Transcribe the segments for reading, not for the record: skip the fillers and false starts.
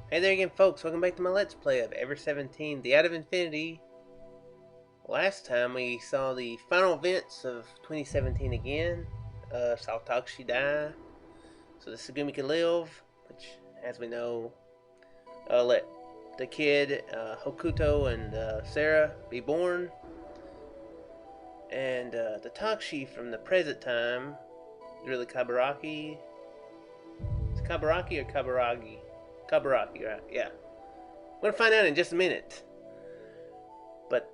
Hey there again, folks. Welcome back to my Let's Play of Ever17, the Out of Infinity. Last time we saw the final events of 2017 again. Saw Takashi die, so the Tsugumi could live, which, as we know, let the kid, Hokuto and Sora be born. And the Takashi from the present time, really Kaburagi. Is it Kaburagi or Kaburagi? Kaburagi, right? Yeah. We're gonna find out in just a minute. But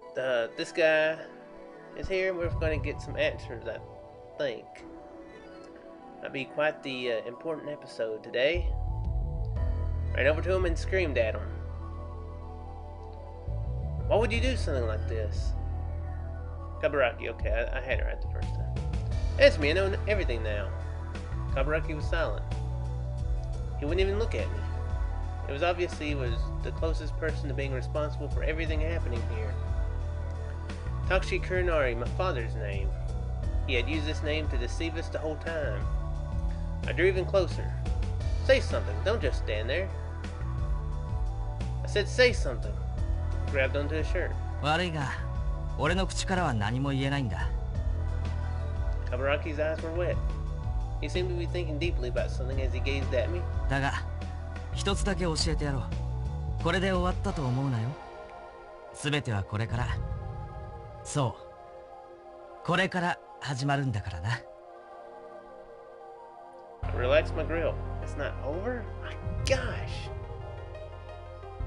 this guy is here, and we're gonna get some answers, I think. That'll be quite the important episode today. Ran over to him and screamed at him. Why would you do something like this? Kaburagi, okay, I had it right the first time. That's me, I know everything now. Kaburagi was silent. He wouldn't even look at me. It was obvious he was the closest person to being responsible for everything happening here. Takashi Kurinari, my father's name. He had used this name to deceive us the whole time. I drew even closer. Say something, don't just stand there. I said say something. Grabbed onto his shirt. 悪いが、俺の口からは何も言えないんだ。 Kaburaki's eyes were wet. He seemed to be thinking deeply about something as he gazed at me. だが、一つだけ教えてやろう。これで終わったと思うなよ。すべてはこれから。そう。これから始まるんだからな。I relaxed my grill. It's not over? My gosh!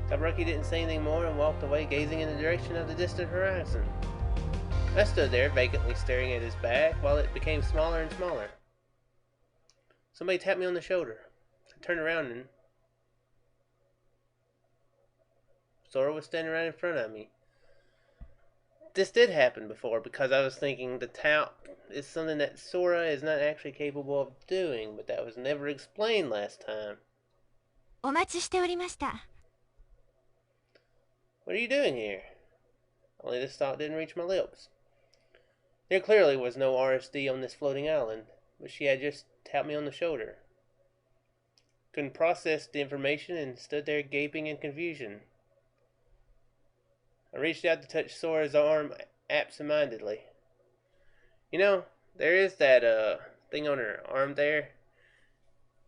Kaburaki didn't say anything more and walked away, gazing in the direction of the distant horizon. I stood there, vacantly staring at his back, while it became smaller and smaller. Somebody tapped me on the shoulder. I turned around and Sora was standing right in front of me. This did happen before, because I was thinking the taunt is something that Sora is not actually capable of doing, but that was never explained last time. お待ちしておりました。 What are you doing here? Only this thought didn't reach my lips. There clearly was no RSD on this floating island, but she had just tapped me on the shoulder. Couldn't process the information and stood there gaping in confusion. I reached out to touch Sora's arm absent-mindedly. You know, there is that thing on her arm there.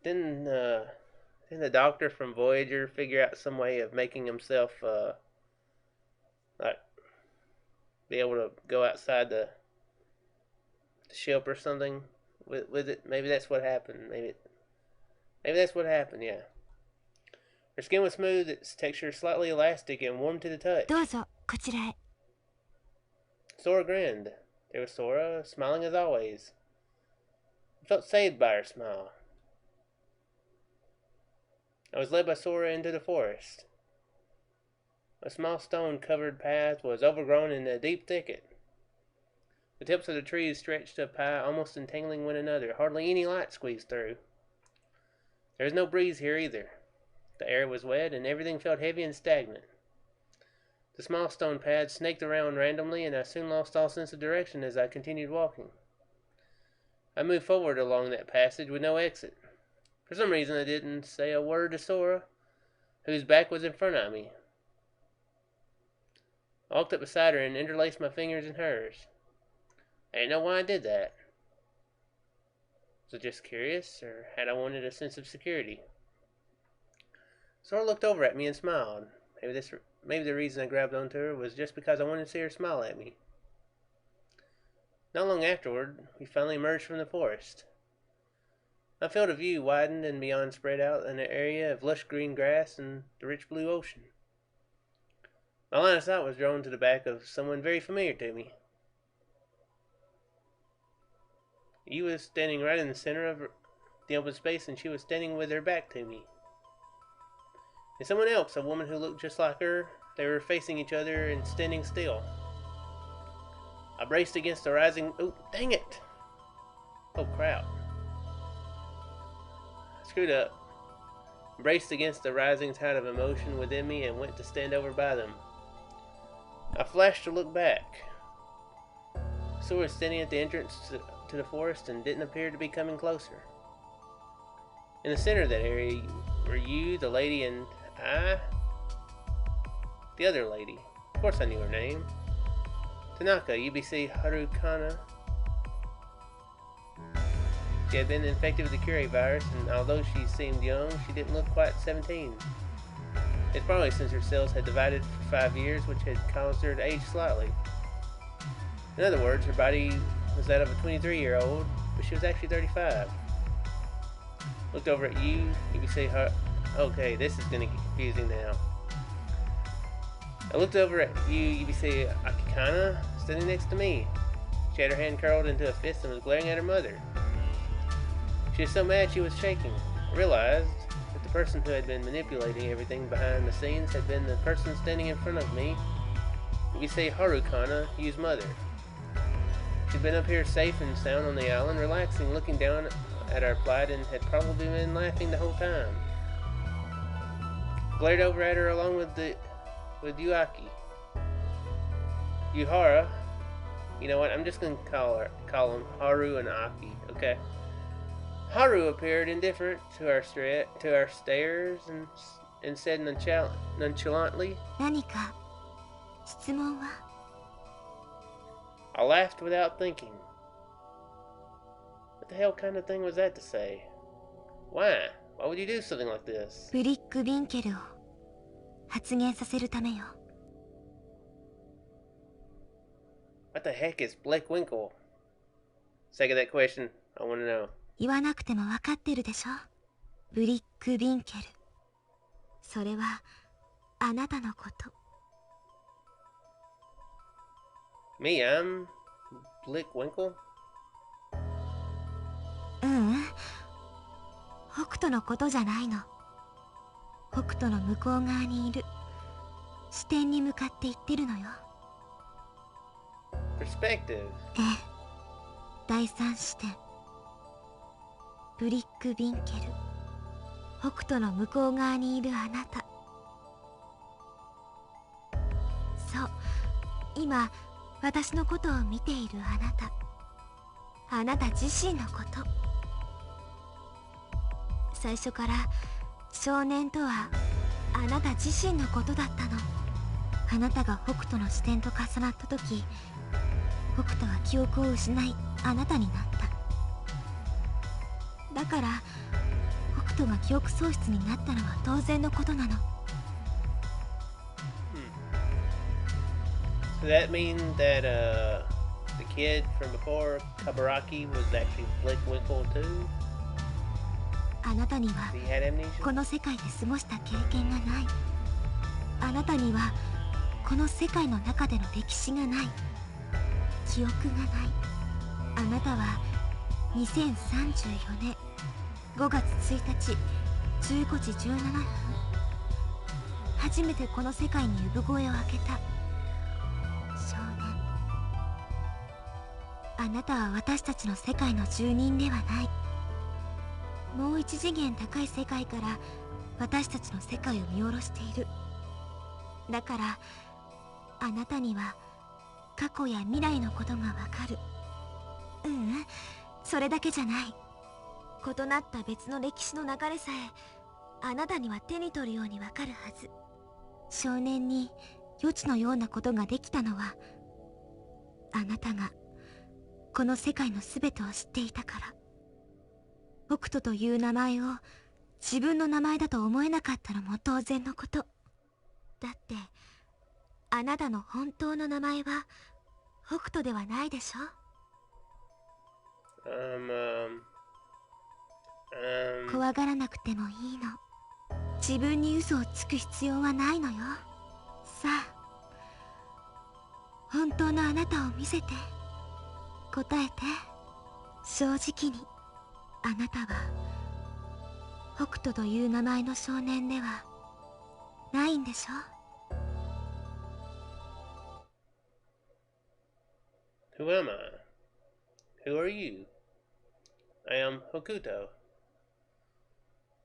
Didn't the doctor from Voyager figure out some way of making himself like be able to go outside the ship or something with it? Maybe that's what happened. Maybe that's what happened. Yeah. Her skin was smooth, its texture slightly elastic and warm to the touch. どうぞこちらへ。 Sora grinned. There was Sora, smiling as always. I felt saved by her smile. I was led by Sora into the forest. A small stone-covered path was overgrown in a deep thicket. The tips of the trees stretched up high, almost entangling one another. Hardly any light squeezed through. There was no breeze here either. The air was wet, and everything felt heavy and stagnant. The small stone path snaked around randomly, and I soon lost all sense of direction as I continued walking. I moved forward along that passage with no exit. For some reason, I didn't say a word to Sora, whose back was in front of me. I walked up beside her and interlaced my fingers in hers. I didn't know why I did that. Was I just curious, or had I wanted a sense of security? Sora looked over at me and smiled. Maybe the reason I grabbed onto her was just because I wanted to see her smile at me. Not long afterward, we finally emerged from the forest. My field of view widened and beyond spread out an area of lush green grass and the rich blue ocean. My line of sight was drawn to the back of someone very familiar to me. He was standing right in the center of the open space, and she was standing with her back to me. And someone else, a woman who looked just like her, they were facing each other and standing still. I braced against the rising... Oh, dang it! Oh, crap. I screwed up. Braced against the rising tide of emotion within me and went to stand over by them. I flashed to look back. Sora was standing at the entrance to the forest and didn't appear to be coming closer. In the center of that area were you, the lady, and I... The other lady. Of course I knew her name. Tanaka, UBC Harukana. She had been infected with the Curie virus, and although she seemed young, she didn't look quite 17. It's probably since her cells had divided for 5 years, which had caused her to age slightly. In other words, her body was that of a 23-year-old, but she was actually 35. Looked over at you could say, okay, this is going to get confusing now. I looked over at you could say Akikana, standing next to me. She had her hand curled into a fist and was glaring at her mother. She was so mad she was shaking. I realized that the person who had been manipulating everything behind the scenes had been the person standing in front of me. You could say Harukana, Yu's mother. She'd been up here safe and sound on the island, relaxing, looking down at our plight, and had probably been laughing the whole time. Glared over at her along with Yuaki. Yuhara. You know what? I'm just gonna call them Haru and Aki. Okay. Haru appeared indifferent to our stares and said nonchalantly, 何か質問は？ I laughed without thinking. What the hell kind of thing was that to say? Why? Why would you do something like this? ブリック・ビンケルを発言させるためよ。 What the heck is Blick Winkel? Sake of that question, I want to know. 言わなくても分かってるでしょ。ブリック・ビンケル。それはあなたのこと。 Me, I'm Blick Winkel? ううん。北斗のことじゃないの。北斗の向こう側にいる視点に向かって言ってるのよ。 Perspective. ええ。第三視点。ブリック・ビンケル。北斗の向こう側にいるあなた。そう。今、私のことを見ているあなた。あなた自身のこと。最初から少年とはあなた自身のことだったの。あなたが北斗の視点と重なった時、北斗は記憶を失いあなたになった。だから北斗が記憶喪失になったのは当然のことなの。 So that means that the kid from before Kaburagi was actually Blick Winkel too? あなたには He had amnesia? この世界で過ごした経験がない。あなたにはこの世界の中での歴史がない。記憶がない。あなたは2034年5月1日15時17分初めてこの世界に産声を上げた少年。あなたは私たちの世界の住人ではない。もう一次元高い世界から私たちの世界を見下ろしている。だからあなたには過去や未来のことがわかる。ううん、それだけじゃない。異なった別の歴史の流れさえあなたには手に取るようにわかるはず。少年に予知のようなことができたのはあなたがこの世界の全てを知っていたから。北斗という名前を自分の名前だと思えなかったのも当然のこと。だってあなたの本当の名前は北斗ではないでしょ。怖がらなくてもいいの。自分に嘘をつく必要はないのよ。さあ本当のあなたを見せて。答えて。正直に。あなたは北斗という名前の少年ではないんでしょ。 Who am I? Who are you? I am Hokuto.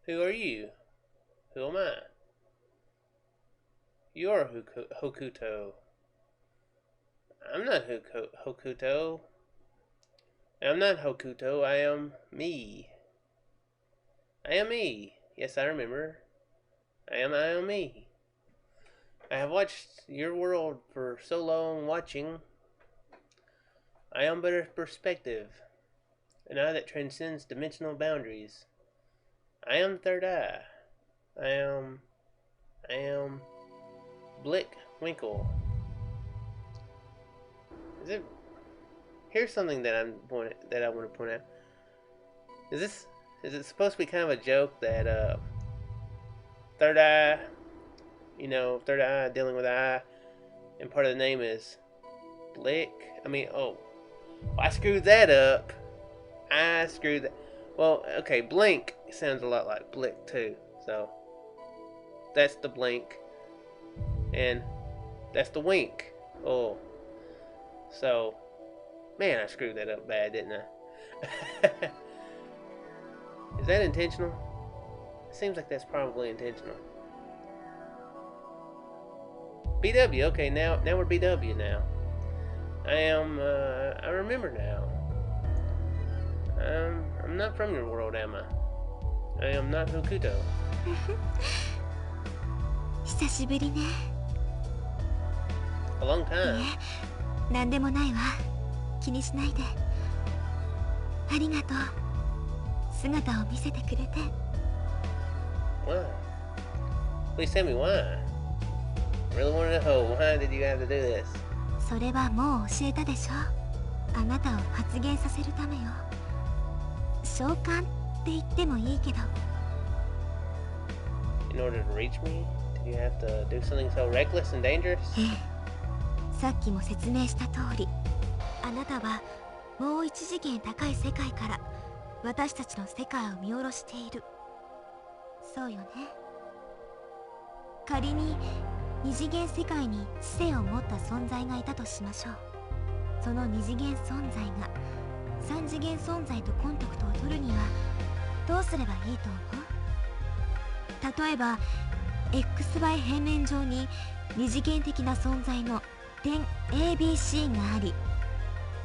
Who are you? Who am I? You're Hokuto. I'm not Hokuto. I'm not Hokuto, I am me. I am me. Yes, I remember. I am me. I have watched your world for so long watching. I am but a perspective, an eye that transcends dimensional boundaries. I am Third Eye. I am Blick Winkel. Here's something that I want to point out. Is it supposed to be kind of a joke that Third Eye, Third Eye dealing with eye, and part of the name is Blick? I screwed that up. I screwed that. Well, okay, Blink sounds a lot like Blick too, so that's the Blink, and that's the Wink. Oh, so man, I screwed that up bad, didn't I? Is that intentional? It seems like that's probably intentional. BW, okay, now we're BW now. I remember now. I'm not from your world, am I? I am not Hokuto. 久しぶりね。 A long time. いえ、なんでもないわ。気にしないで。ありがとう。姿を見せてくれて。Why? Please tell me why. I really wanted to know, why did you have to do this? それはもう教えたでしょ。あなたを発言させるためよ。召喚って言ってもいいけど。In order to reach me, did you have to do something so reckless and dangerous? ええ、さっきも説明した通り、あなたはもう一次元高い世界から私たちの世界を見下ろしている。そうよね。仮に二次元世界に知性を持った存在がいたとしましょう。その二次元存在が三次元存在とコンタクトを取るにはどうすればいいと思う？例えば XY 平面上に二次元的な存在の点 ABC があり、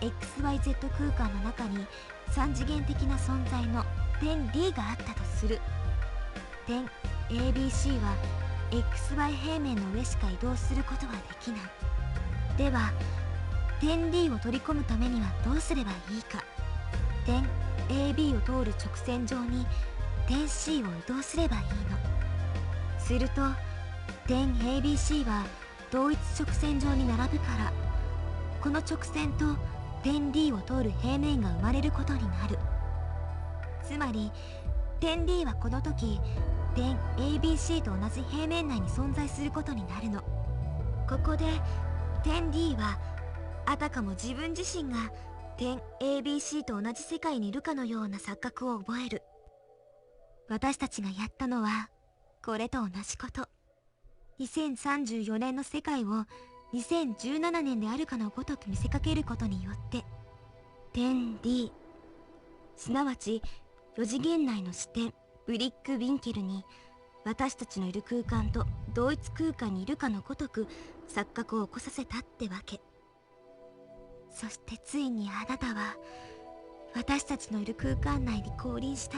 XYZ 空間の中に三次元的な存在の点 D があったとする。点 ABC は XY 平面の上しか移動することはできない。では点 D を取り込むためにはどうすればいいか。点 AB を通る直線上に点 C を移動すればいいの。すると点 ABC は同一直線上に並ぶから、この直線と点 D を通る平面が生まれることになる。つまり点 D はこの時点 ABC と同じ平面内に存在することになるの。ここで点 D はあたかも自分自身が点 ABC と同じ世界にいるかのような錯覚を覚える。私たちがやったのはこれと同じこと。2034年の世界を2017年であるかのごとく見せかけることによって点 D、 すなわち4次元内の視点ブリック・ウィンケルに私たちのいる空間と同一空間にいるかのごとく錯覚を起こさせたってわけ。そしてついにあなたは私たちのいる空間内に降臨した。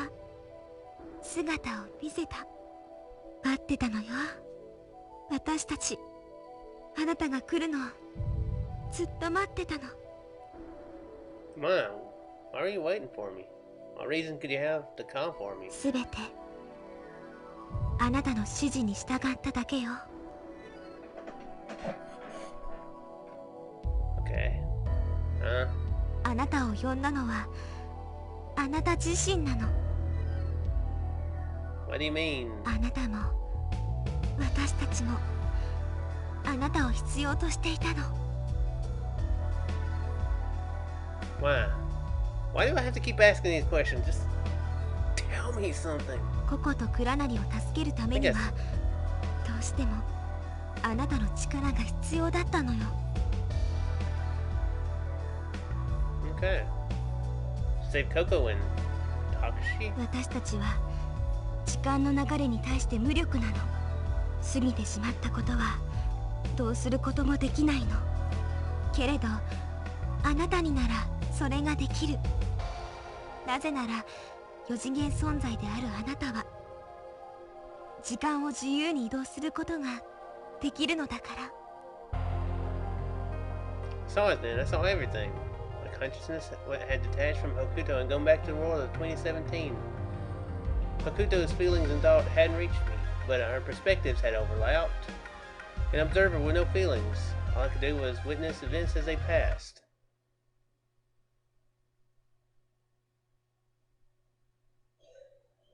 姿を見せた。待ってたのよ、私たち。あなたが来るのをずっと待ってたの。 Come on, why are you waiting for me? What reason could you have to call for me? すべてあなたの指示に従っただけよ。 Okay. あなたを呼んだのはあなた自身なの。 What do you mean? あなたも私たちもあなたを必要としていたの。 Why do I have to keep asking these questions? Just tell me something. ココとクラナリを助けるためにはどうしてもあなたの力が必要だったのよ。 Okay. Save Coco and Takashi? 私たちは時間の流れに対して無力なの。過ぎてしまったことはどうすることもできないの。けれどあなたにならそれができる。なぜなら4次元存在であるあなたは時間を自由に移動することができるのだから。 Saw it then. I saw everything. My consciousness had detached from Hokuto and gone back to the world of 2017. Hokuto's feelings and thought hadn't reached me, but our perspectives had overlapped. An observer with no feelings. All I could do was witness events as they passed.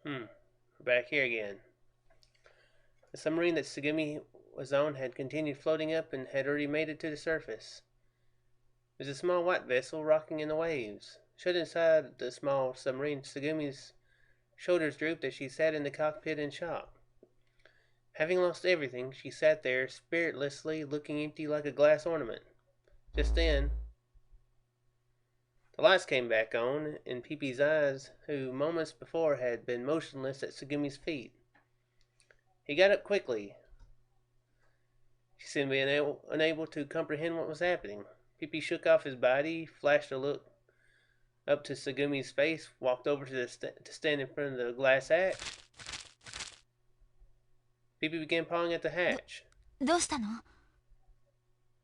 We're back here again. The submarine that Tsugumi was on had continued floating up and had already made it to the surface. It was a small white vessel rocking in the waves. Shut inside the small submarine, Tsugumi's shoulders drooped as she sat in the cockpit in shock. Having lost everything, she sat there spiritlessly, looking empty like a glass ornament. Just then, the lights came back on, and Pee-Pee's eyes, who moments before had been motionless at Tsugumi's feet. He got up quickly. She seemed to be unable to comprehend what was happening. Pee-Pee shook off his body, flashed a look up to Tsugumi's face, walked over to stand in front of the glass hatch. Pee-Pee began pawing at the hatch. どうしたの?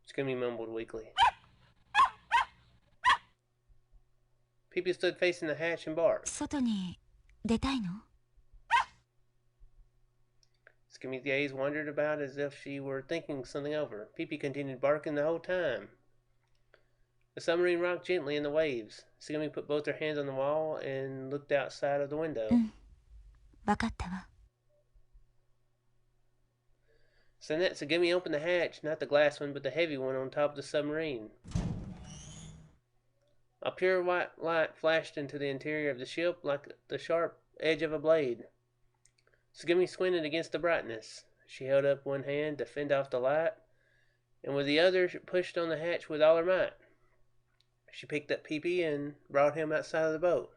Tsugumi mumbled weakly. Pee-Pee stood facing the hatch and barked. 外に出たいの? Tsugumi's gaze wandered about as if she were thinking something over. Pee-Pee continued barking the whole time. The submarine rocked gently in the waves. Tsugumi put both her hands on the wall and looked outside of the window. わかったわ. So then Tsugumi opened the hatch, not the glass one, but the heavy one on top of the submarine. A pure white light flashed into the interior of the ship like the sharp edge of a blade. Tsugumi squinted against the brightness. She held up one hand to fend off the light, and with the other she pushed on the hatch with all her might. She picked up Pee-Pee and brought him outside of the boat.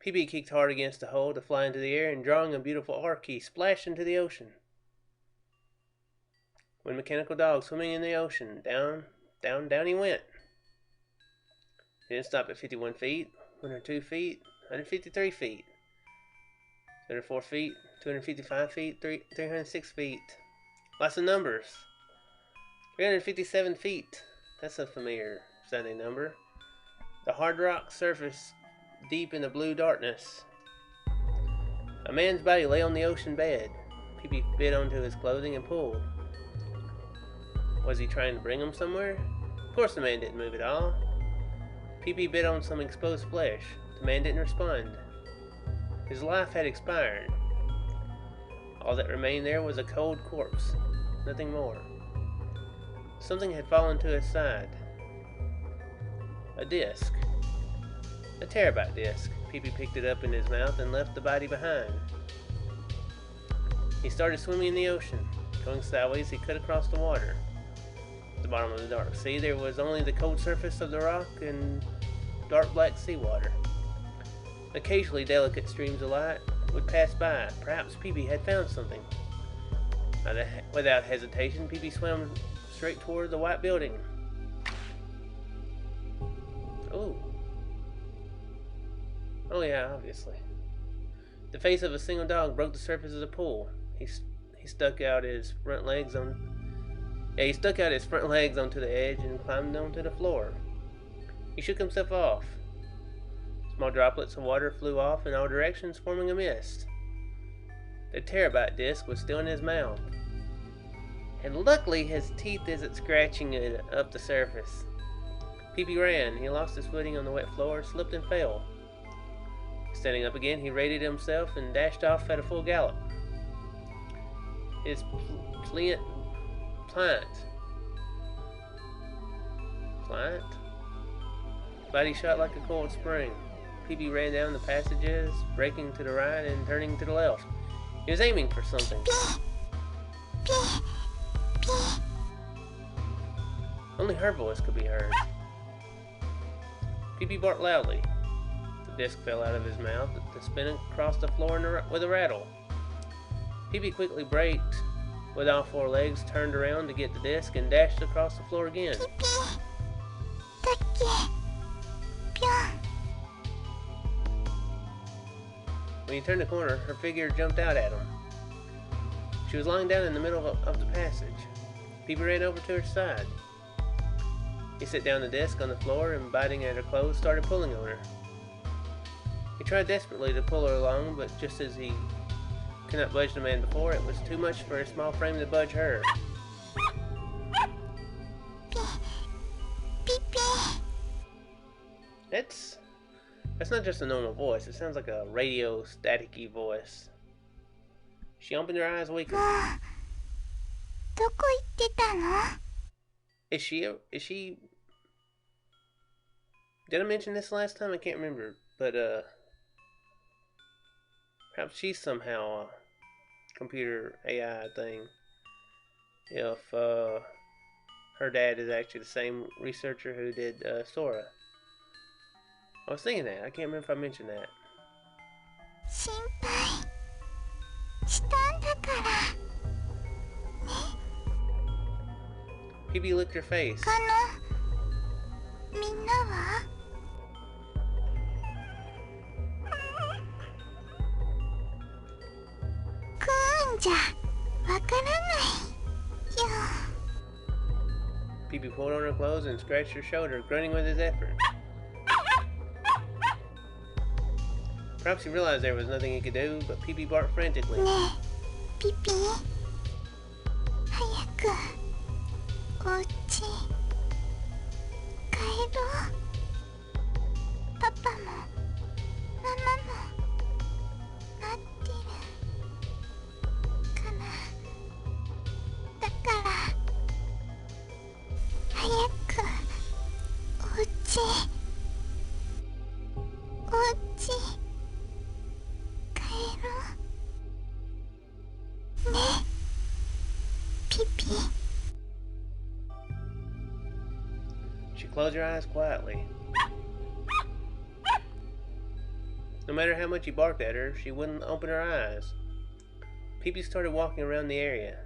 Pee-Pee kicked hard against the hull to fly into the air, and drawing a beautiful arc, he splashed into the ocean. When mechanical dog swimming in the ocean, down he went. He didn't stop at 51 feet, 102 feet, 153 feet, 204 feet, 255 feet, 306 feet. Lots of numbers. 357 feet. That's a familiar sounding number. The hard rock surface deep in the blue darkness. A man's body lay on the ocean bed. Pee-Pee bit onto his clothing and pulled. Was he trying to bring him somewhere? Of course the man didn't move at all. Pee-Pee bit on some exposed flesh. The man didn't respond. His life had expired. All that remained there was a cold corpse. Nothing more. Something had fallen to his side. A disc. A terabyte disc. Pee-Pee picked it up in his mouth and left the body behind. He started swimming in the ocean. Going sideways, he cut across the water. At the bottom of the dark sea, there was only the cold surface of the rock and dark black seawater. Occasionally, delicate streams of light would pass by. Perhaps Pee-Pee had found something. Without hesitation, Pee-Pee swam straight toward the white building. Oh yeah, obviously. The face of a single dog broke the surface of the pool. He stuck out his front legs onto the edge and climbed onto the floor. He shook himself off. Small droplets of water flew off in all directions, forming a mist. The terabyte disc was still in his mouth, and luckily his teeth isn't scratching it up the surface. Pee-Pee ran. He lost his footing on the wet floor, slipped and fell. Standing up again, he rated himself and dashed off at a full gallop. His pliant body shot like a coiled spring. Pee-Pee ran down the passages, braking to the right and turning to the left. He was aiming for something. Only her voice could be heard. Pee-Pee barked loudly. The disc fell out of his mouth to spin across the floor with a rattle. Pee-Pee quickly braked with all four legs, turned around to get the disc, and dashed across the floor again. When he turned the corner, her figure jumped out at him. She was lying down in the middle of the passage. Peepy ran over to her side. He set down the disc on the floor and, biting at her clothes, started pulling on her. He tried desperately to pull her along, but just as he could not budge the man before, it was too much for his small frame to budge her. That's not just a normal voice. It sounds like a radio staticky voice. She opened her eyes weakly. Is she... Did I mention this last time? I can't remember. But, perhaps she's somehow a computer AI thing. If, her dad is actually the same researcher who did, Sora. I was thinking that. I can't remember if I mentioned that. Peepy licked her face. Peepy pulled on her clothes and scratched her shoulder, grunting with his effort. Perhaps he realized there was nothing he could do, but Peepy barked frantically. She closed her eyes quietly. No matter how much he barked at her, she wouldn't open her eyes. Peepy started walking around the area.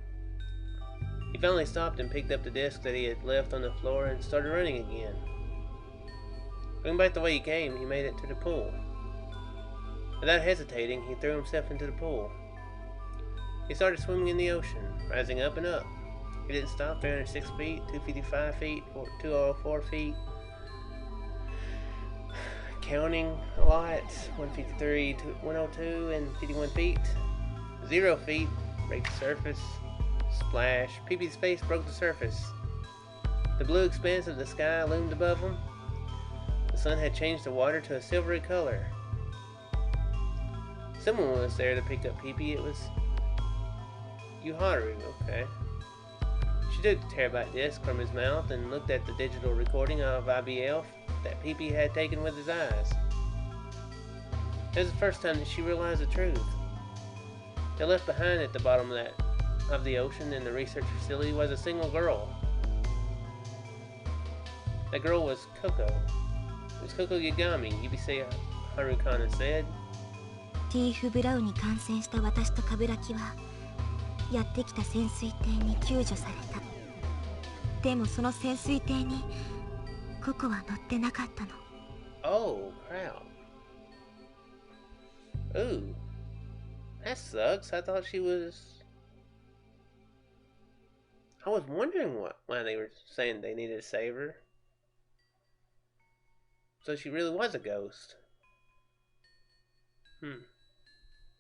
He finally stopped and picked up the disc that he had left on the floor and started running again. Going back the way he came, he made it to the pool. Without hesitating, he threw himself into the pool. He started swimming in the ocean, rising up and up. He didn't stop. 306 feet, 255 feet, 204 feet. Counting a lot. 153, 102, and 51 feet. 0 feet. Break the surface. Splash. Peepy's face broke the surface. The blue expanse of the sky loomed above him. The sun had changed the water to a silvery color. Someone was there to pick up Peepy. It was Yuharu, okay. She took the terabyte disc from his mouth and looked at the digital recording of IBL that Peepy had taken with his eyes. It was the first time that she realized the truth. They left behind at the bottom of the ocean in the research facility was a single girl. That girl was Coco. It was Coco Yagami, UBC Harukana said. TF ブラウンに感染した私と鏑木はやってきた潜水艇に救助された。でもその潜水艇にココは乗ってなかったの。Oh, crap. Ooh. That sucks. I thought she was... I was wondering why they were saying they needed to save her. So she really was a ghost.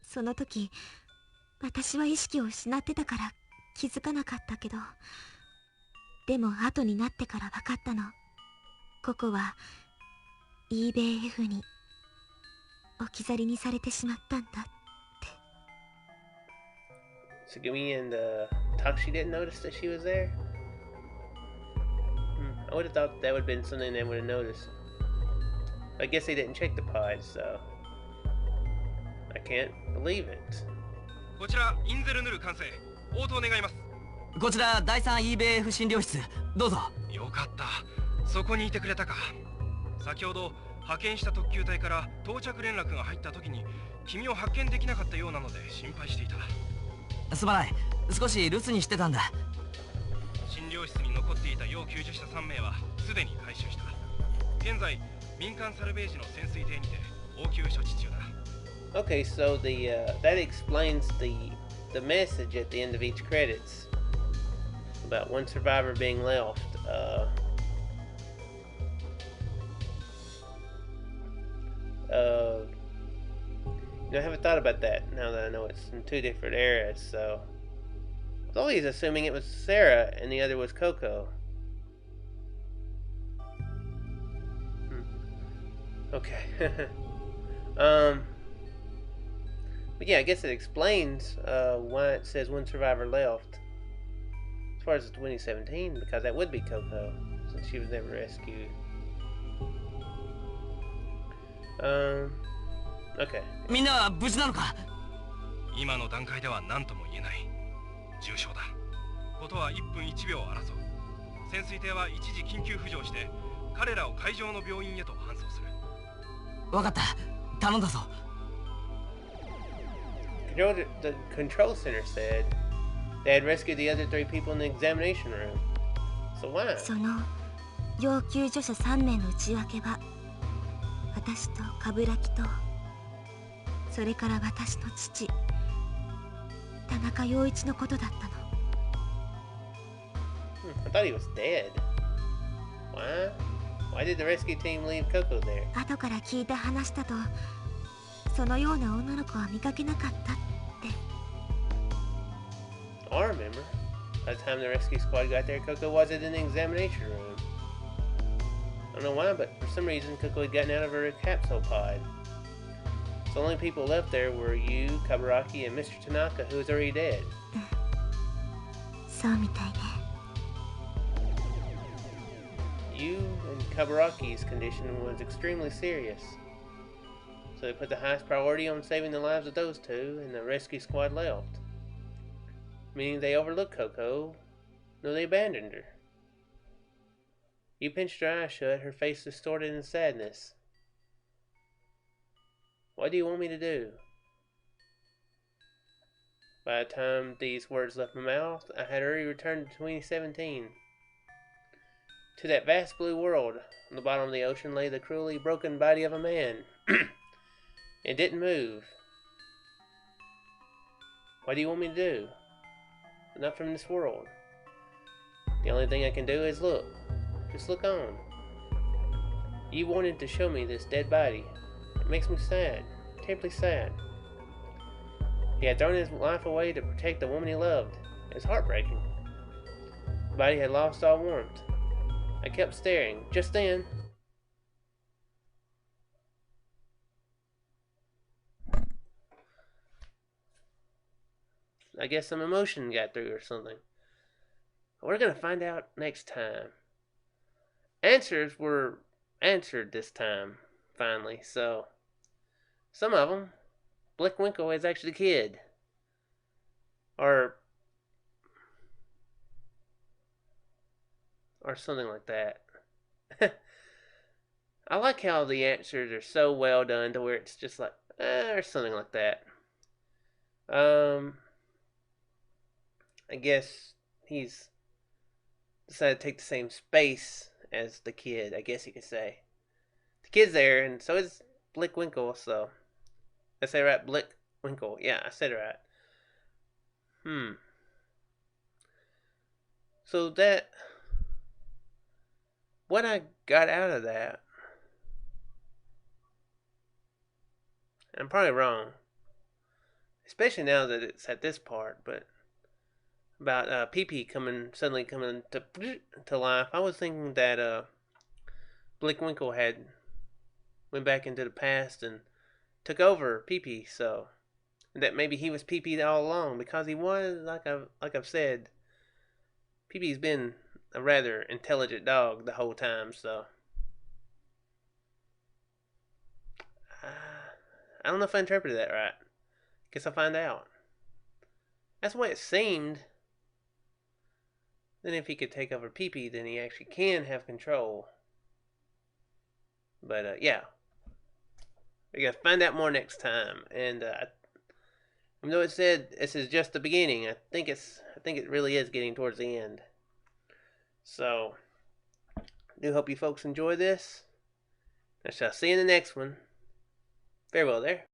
その時、私は意識を失ってたから気づかなかったけど、でも後になってから分かったの。ココは eBayF に置き去りにされてしまったんだって。Tsugumi and Takushi didn't notice that she was there? I would have thought that would have been something they would have noticed. I guess they didn't check the pod, so I can't believe it. こちらインゼルヌル管制、応答願います。こちら第3 eBayF 診療室、どうぞ。よかった、そこにいてくれたか。先ほど派遣した特急隊から到着連絡が入った時に君を発見できなかったようなので心配していた。すまない、少し留守にしてたんだ。診療室に残っていた要救助者3名はすでに回収した。現在民間サルベージの潜水艇にて応急処置中だ。Okay, so that explains the the message at the end of each credits about one survivor being left. I haven't thought about that now that I know it's in two different eras, so I was always assuming it was Sarah and the other was Coco. Okay. But yeah, I guess it explains why it says one survivor left. As far as 2017, because that would be Coco, since she was never rescued. Okay. みんなは無事なのか？今の段階では何とも言えない。重傷だ。ことは1分1秒を争う。潜水艇は一時緊急浮上して、彼らを海上の病院へと搬送する。わかった。頼んだぞ。The control center said they had rescued the other 3 people in the examination room. So why? その要救助者3名の内訳は私と鏑木とそれから私の父田中陽一のことだったの。I thought he was dead. Why? Why did the rescue team leave Coco there? 後から聞いた話だとそのような女の子は見かけなかったって。I remember. By the time the rescue squad got there, Coco wasn't in the examination room. I don't know why, but for some reason Coco had gotten out of her capsule pod. So the only people left there were you, Kaburagi, and Mr. Tanaka, who was already dead. そうみたいね。You and Kaburagi's condition was extremely serious. So they put the highest priority on saving the lives of those two, and the rescue squad left. Meaning they overlooked Coco, no, they abandoned her. You pinched her eyes shut, her face distorted in sadness. What do you want me to do? By the time these words left my mouth, I had already returned to 2017. To that vast blue world. On the bottom of the ocean lay the cruelly broken body of a man. It didn't move. What do you want me to do? Not from this world. The only thing I can do is look. Just look on. You wanted to show me this dead body. It makes me sad. Terribly sad. He had thrown his life away to protect the woman he loved. It was heartbreaking. The body had lost all warmth. I kept staring. Just then, I guess some emotion got through or something. We're going to find out next time. Answers were answered this time, finally, so some of them, Blick Winkel is actually a kid. Or something like that. I like how the answers are so well done to where it's just like, or something like that. I guess he's decided to take the same space as the kid, I guess you could say. The kid's there, and so is Blick Winkel, so. I say right, Blick Winkel. Yeah, I said it right. So that, what I got out of that, I'm probably wrong. Especially now that it's at this part, but about Pee-Pee suddenly coming to life. I was thinking that Blick Winkel had went back into the past and took over Pee-Pee, so that maybe he was Pee-Pee all along, because he was, like I've said, Pee-Pee's been a rather intelligent dog the whole time, so I don't know if I interpreted that right. Guess I'll find out. That's the way it seemed. Then if he could take over Pee-Pee, then he actually can have control. But yeah, we gotta find out more next time. And even though it said this is just the beginning, I think it really is getting towards the end. So I do hope you folks enjoy this. I shall see you in the next one. Farewell there.